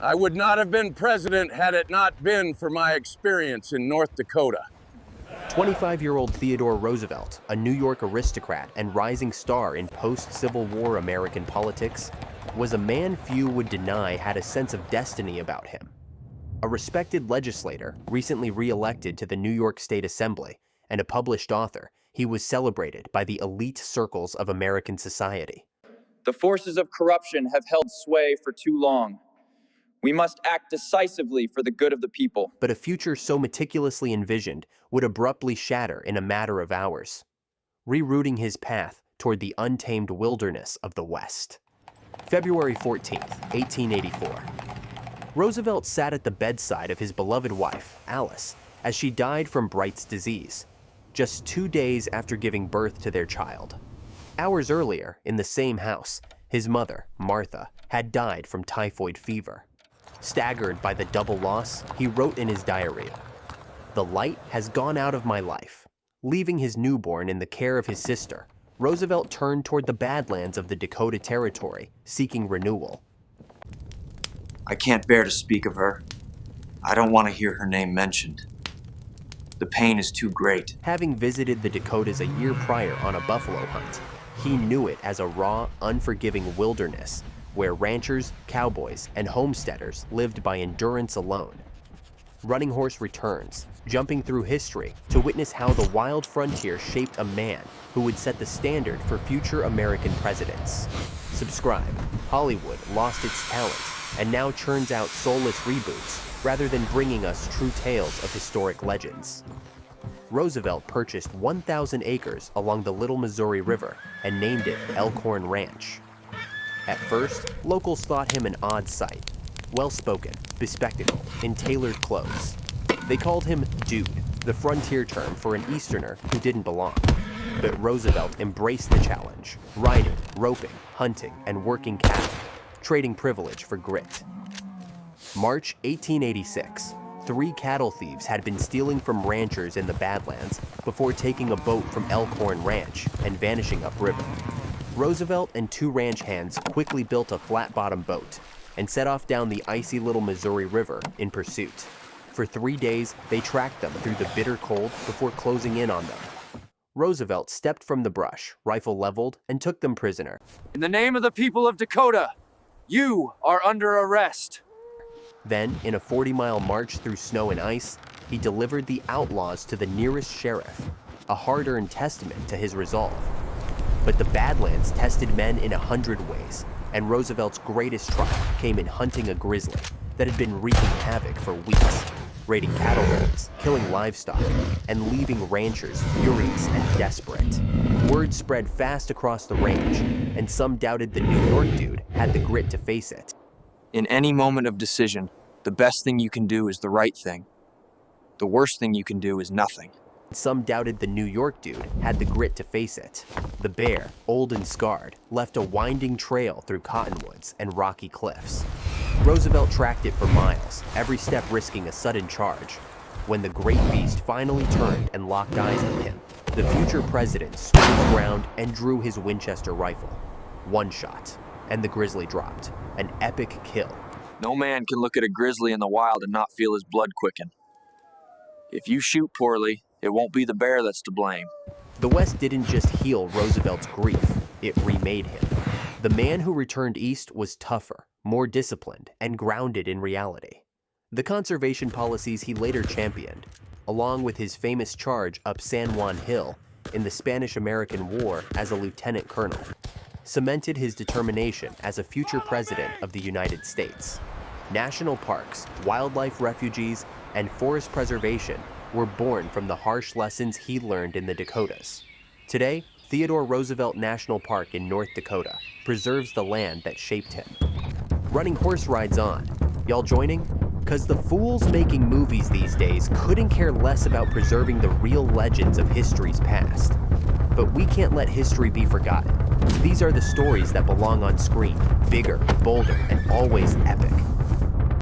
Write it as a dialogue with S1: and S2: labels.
S1: I would not have been president had it not been for my experience in North Dakota.
S2: 25-year-old Theodore Roosevelt, a New York aristocrat and rising star in post-Civil War American politics, was a man few would deny had a sense of destiny about him. A respected legislator, recently re-elected to the New York State Assembly, and a published author, he was celebrated by the elite circles of American society.
S3: The forces of corruption have held sway for too long. We must act decisively for the good of the people.
S2: But a future so meticulously envisioned would abruptly shatter in a matter of hours, rerouting his path toward the untamed wilderness of the West. February 14, 1884. Roosevelt sat at the bedside of his beloved wife, Alice, as she died from Bright's disease, just 2 days after giving birth to their child. Hours earlier, in the same house, his mother, Martha, had died from typhoid fever. Staggered by the double loss, he wrote in his diary, "The light has gone out of my life." Leaving his newborn in the care of his sister, Roosevelt turned toward the Badlands of the Dakota Territory, seeking renewal.
S4: I can't bear to speak of her. I don't want to hear her name mentioned. The pain is too great.
S2: Having visited the Dakotas a year prior on a buffalo hunt, he knew it as a raw, unforgiving wilderness where ranchers, cowboys, and homesteaders lived by endurance alone. Running Horse returns, jumping through history to witness how the wild frontier shaped a man who would set the standard for future American presidents. Subscribe. Hollywood lost its talent and now churns out soulless reboots rather than bringing us true tales of historic legends. Roosevelt purchased 1,000 acres along the Little Missouri River and named it Elkhorn Ranch. At first, locals thought him an odd sight, well-spoken, bespectacled, in tailored clothes. They called him Dude, the frontier term for an Easterner who didn't belong. But Roosevelt embraced the challenge, riding, roping, hunting, and working cattle, trading privilege for grit. March 1886. 3 cattle thieves had been stealing from ranchers in the Badlands before taking a boat from Elkhorn Ranch and vanishing upriver. Roosevelt and 2 ranch hands quickly built a flat-bottom boat and set off down the icy Little Missouri River in pursuit. For 3 days, they tracked them through the bitter cold before closing in on them. Roosevelt stepped from the brush, rifle leveled, and took them prisoner.
S3: In the name of the people of Dakota, you are under arrest.
S2: Then, in a 40-mile march through snow and ice, he delivered the outlaws to the nearest sheriff, a hard-earned testament to his resolve. But the Badlands tested men in 100 ways, and Roosevelt's greatest trial came in hunting a grizzly that had been wreaking havoc for weeks, raiding cattle herds, killing livestock, and leaving ranchers furious and desperate. Word spread fast across the range, and some doubted the New York dude had the grit to face it.
S5: In any moment of decision, the best thing you can do is the right thing. The worst thing you can do is nothing.
S2: Some doubted the New York dude had the grit to face it. The bear, old and scarred, left a winding trail through cottonwoods and rocky cliffs. Roosevelt tracked it for miles, every step risking a sudden charge. When the great beast finally turned and locked eyes with him, the future president stood his ground and drew his Winchester rifle. One shot, and the grizzly dropped. An epic kill.
S5: No man can look at a grizzly in the wild and not feel his blood quicken. If you shoot poorly, it won't be the bear that's to blame.
S2: The West didn't just heal Roosevelt's grief, it remade him. The man who returned east was tougher, more disciplined, and grounded in reality. The conservation policies he later championed, along with his famous charge up San Juan Hill in the Spanish-American War as a lieutenant colonel, cemented his determination as a future president of the United States. National parks, wildlife refuges, and forest preservation were born from the harsh lessons he learned in the Dakotas. Today, Theodore Roosevelt National Park in North Dakota preserves the land that shaped him. Running Horse rides on. Y'all joining? 'Cause the fools making movies these days couldn't care less about preserving the real legends of history's past. But we can't let history be forgotten. These are the stories that belong on screen, bigger, bolder, and always epic.